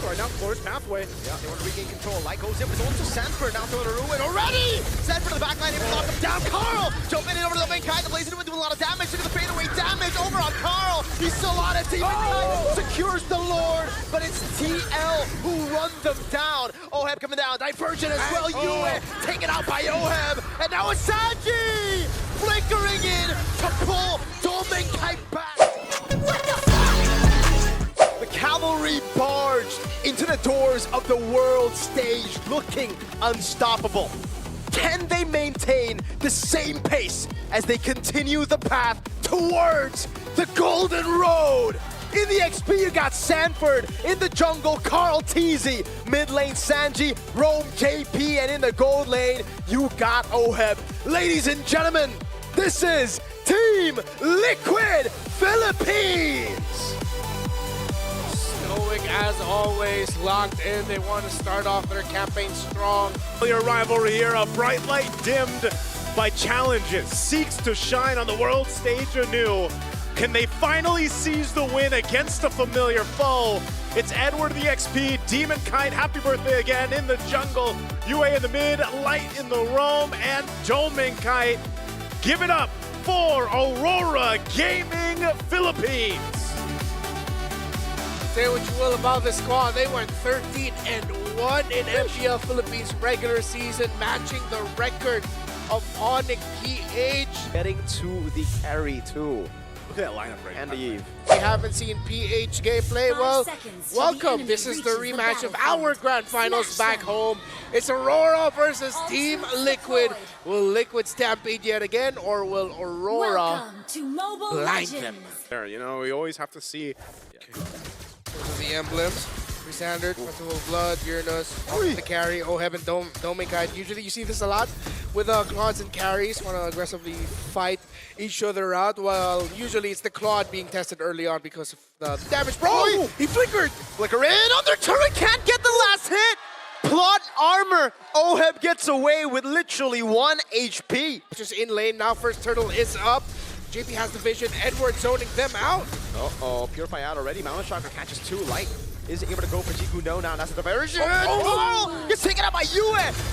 health right now. Floor's pathway. Yeah, they want to regain control. Light goes in, but it's also Sanford now throwing a ruin already! Sanford to the backline, able to knock him down. Carl jumping in over the main kite. The Blazing Wind doing a lot of damage. Look at the fadeaway damage over on Carl. He's still on it. Demon Kite secures the Lord, but it's TL who run them down. Oheb coming down. Diversion as well. Yue taken out by Oheb. And now it's Sanji flickering in to pull Domain Kite back. The cavalry barged into the doors of the world stage looking unstoppable. Can they maintain the same pace as they continue the path towards the Golden Road? In the XP, you got Sanford. In the jungle, Carl Teasy. Mid lane, Sanji, Rome, JP. And in the gold lane, you got Oheb. Ladies and gentlemen, this is Team Liquid Philippines. Stoic as always, locked in. They want to start off their campaign strong. Your rivalry here, a bright light dimmed by challenges, seeks to shine on the world stage anew. Can they finally seize the win against a familiar foe? It's Edward the XP, Demon Kite, happy birthday again in the jungle. UA in the mid, Light in the roam, and Domain Kite. Give it up for Aurora Gaming Philippines. Say what you will about this squad, they went 13-1 in MPL Philippines regular season, matching the record of Onyx PH. Getting to the carry too. Look at that lineup right And now. the Eve. We haven't seen PH gameplay. Well, welcome. This is the rematch of our grand finals back home. It's Aurora versus Team Liquid. Will Liquid stampede yet again, or will Aurora blind them? There, you know, we always have to see. Those are the emblems. Standard, Festival of Blood, Uranus, the carry, Oheb and Domain Kite. Usually you see this a lot with Claudes and carries want to aggressively fight each other out, while usually it's the Claude being tested early on because of the damage. Bro, he flickered! Flicker in, under turret, can't get the last hit! Plot armor, Oheb gets away with literally 1 HP. Just in lane now, first turtle is up. JP has the vision, Edward zoning them out. Uh-oh, Purify out already, Mountain Shocker catches 2, Light is able to go for Jiku no now, that's the diversion! Oh, gets taken out by Yue!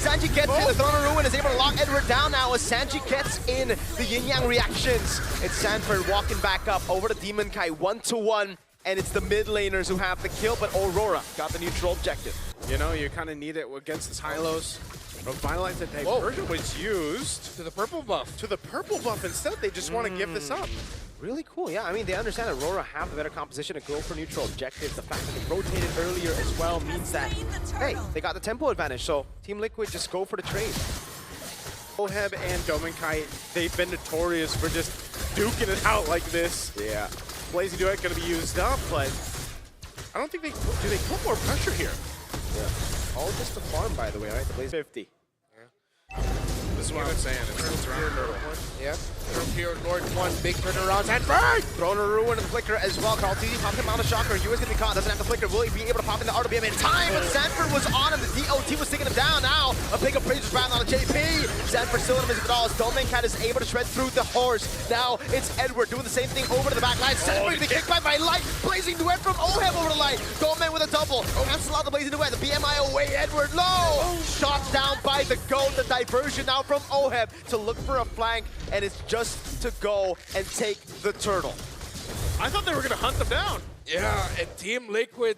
Sanji gets in, the Throne of Ruin is able to lock Edward down now as Sanji gets in the yin-yang reactions. It's Sanford walking back up over to Demon Kai 1-1, and it's the mid laners who have the kill, but Aurora got the neutral objective. You know, you kind of need it against this Hylos. But finalize the diversion was used To the purple buff. to the purple buff instead. They just want to give this up. Really cool, yeah. I mean, they understand Aurora have the better composition to go for neutral objectives. The fact that they rotated earlier as well means that, hey, they got the tempo advantage. So Team Liquid just go for the trade. Oheb and Domain Kite, they've been notorious for just duking it out like this. Yeah. Blazing Duet going to be used up, but I don't think do they put more pressure here? Yeah. All just the farm, by the way, right? The Blaze 50. This is what I'm saying. It's around Yeah. Here, Lord, one big turnaround. Sanford! Throne of Ruin and the Flicker as well. Carl Teasy popped him out of Shocker. Yue's gonna be caught. Doesn't have the Flicker. Will he be able to pop in the RWM in time? But Sanford was on him. The DOT was taking him down now. A big appraiser's round on a JP. Sanford still in his balls. Domain Cat is able to shred through the horse. Now it's Edward doing the same thing over to the back line. Sanford getting kicked by Light. Blazing Duet from Oheb over the line. Domain with a double. Cancel out the Blazing Duet. The BMI away. Edward low. Shot down by the GOAT. The diversion now from Oheb to look for a flank. And it's just to go and take the turtle. I thought they were going to hunt them down. Yeah, and Team Liquid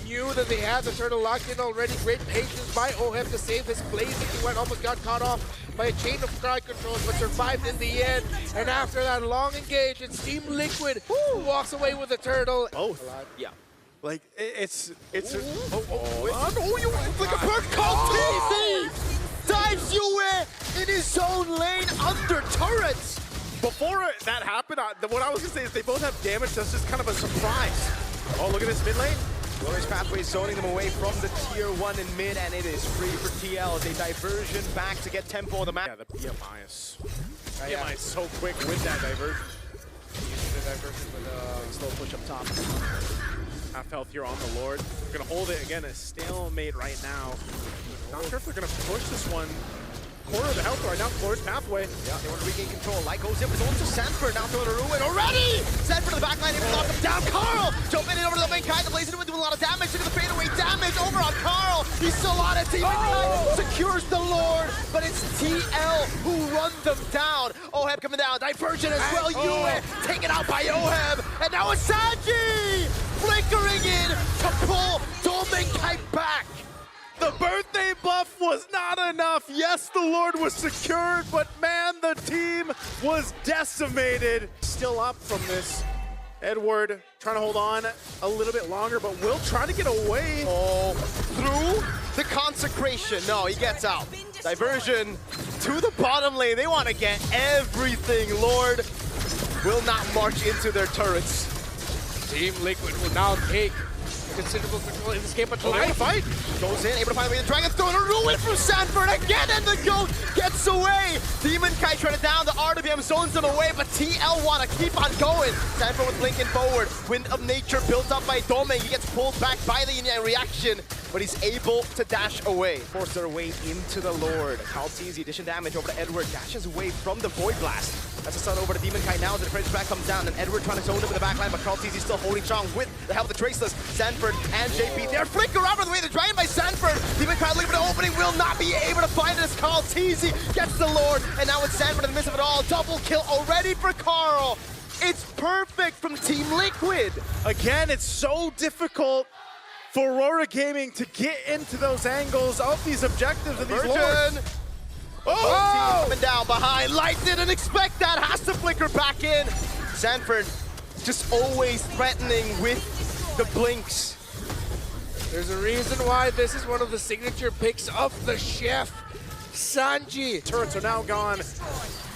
knew that they had the turtle locked in already. Great patience by Oheb to save his Blazing Duet. Almost got caught off by a chain of crowd controls, but survived in the end. And after that long engage, it's Team Liquid who walks away with the turtle. Both. Yeah. Like, it's you like a perk called TC! Dives Yue in his own lane under turrets! Before that happened, what I was going to say is they both have damage. That's just kind of a surprise. Oh, look at this mid lane. Glorious Pathway zoning them away from the tier 1 in mid, and it is free for TL. They diversion back to get tempo of the map. Yeah, the BMI is so quick with that diversion. Using the diversion with a Slow push up top. Half health here on the Lord. We're going to hold it again, a stalemate right now. Not sure if they're going to push this one. Corner of the health right now, Floor's pathway. Yeah, they want to regain control. Light goes in, but it's also Sanford now throwing a ruin already! Sanford to the back line, able to knock him down. Carl jumping in over the main kite. The Blazing Wind doing a lot of damage. Look at the fadeaway He's still on it. Demon Knight secures the Lord, but it's TL who run them down. Oheb coming down. Divergent as well. Yue taken out by Oheb. And now it's Sanji flickering in to pull Dominkai back. The birthday buff was not enough. Yes, the Lord was secured, but man, the team was decimated. Still up from this. Edward trying to hold on a little bit longer, but Will trying to get away. Oh, through the consecration. No, he gets out. Diversion to the bottom lane. They want to get everything. Lord will not march into their turrets. Team Liquid will now take considerable control in this game, but Able to fight. Goes in, able to find the way. The Dragon's throwing a ruin from Sanford again, and the GOAT gets away. Demon Kai trying to down the RWM, zones them away, but TL want to keep on going. Sanford with Lincoln forward. Wind of Nature built up by Dome. He gets pulled back by the Yin reaction, but he's able to dash away. Force their way into the Lord. Kaltizi, addition damage over to Edward. Dashes away from the Void Blast. That's a stun over to Demon Kai now as the French back comes down, and Edward trying to zone him in the backline, but Kaltizi still holding strong with the help of the Traceless. Sanford and JP, they're flicker over the way. They're dragged by Sanford. Demon Kai looking for the opening, will not be able to find it as Kaltizi gets the Lord, and now it's Sanford in the midst of it all. Double kill already for Carl. It's perfect from Team Liquid. Again, it's so difficult for Aurora Gaming to get into those angles of these objectives of these lords. Virgin. Oh! Coming down behind. Light didn't expect that. Has to flicker back in. Sanford just always threatening with the blinks. There's a reason why this is one of the signature picks of the chef, Sanji. Turrets are now gone.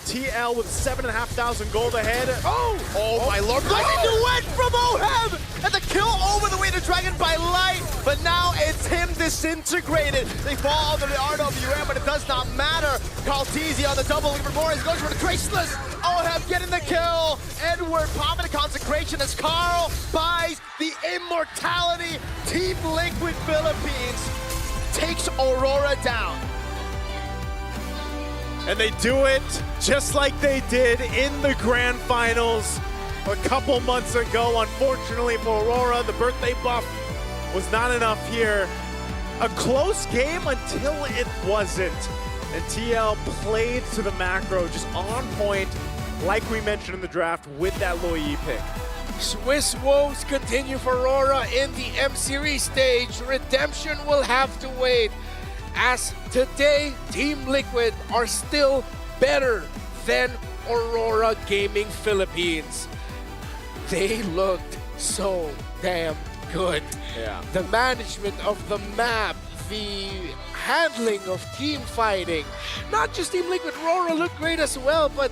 TL with 7,500 gold ahead. Oh my lord. Lightning duet from Oheb! And the kill over the way to Dragon by Light. But now it's him disintegrated. They fall under the RWM, but it does not matter. Kaltizi on the double, looking for more. He goes for the Traceless. Oheb getting the kill. Edward popping the consecration as Carl buys the immortality. Team Liquid Philippines takes Aurora down. And they do it just like they did in the grand finals a couple months ago. Unfortunately for Aurora, the birthday buff was not enough here. A close game until it wasn't. And TL played to the macro, just on point, like we mentioned in the draft with that Loyi pick. Swiss woes continue for Aurora in the M-Series stage. Redemption will have to wait, as today, Team Liquid are still better than Aurora Gaming Philippines. They looked so damn good. Yeah. The management of the map, the handling of team fighting. Not just Team Liquid, Aurora looked great as well, but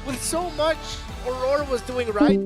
with so much Aurora was doing right,